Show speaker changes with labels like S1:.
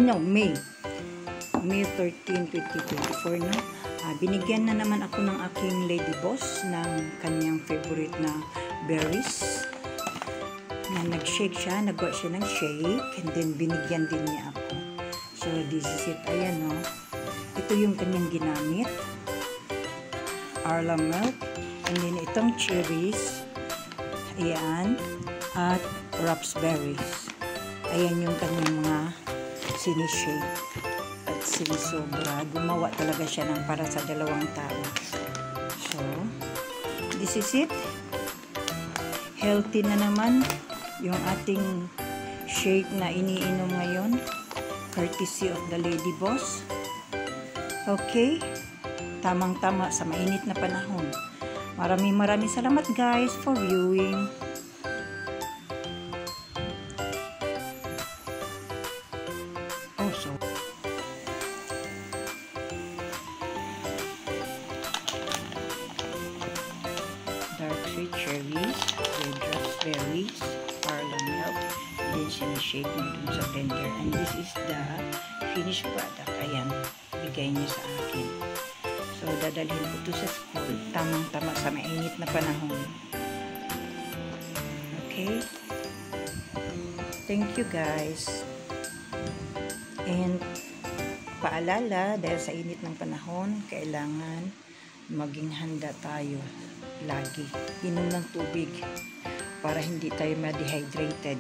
S1: no, May 13, 2024 na. Binigyan na naman ako ng aking lady boss ng kanyang favorite na berries. Na nag-shake siya, nagawa siya ng shake, and then binigyan din niya ako. So, this is it. Ayan, no. Ito yung kanyang ginamit. Arla milk. And then, itong cherries. Ayan. At raspberries. Ayan yung kanyang mga sinishake. At sinisobra. Gumawa talaga siya ng para sa 2 tao. So, this is it. Healthy na naman yung ating shake na iniinom ngayon. Courtesy of the lady boss. Okay. Tamang-tama sa mainit na panahon. Maraming salamat guys for viewing. Dark sweet cherries, red raspberries, Arla milk, then sinishake mo dun sa blender. And this is the finished product. Ayan, bigay niya sa akin. So, dadalhin ko to sa school. Tamang-tama sa mainit na panahon. Okay? Thank you guys. And paalala, dahil sa init ng panahon, kailangan maging handa tayo lagi. Inom ng tubig para hindi tayo ma-dehydrated.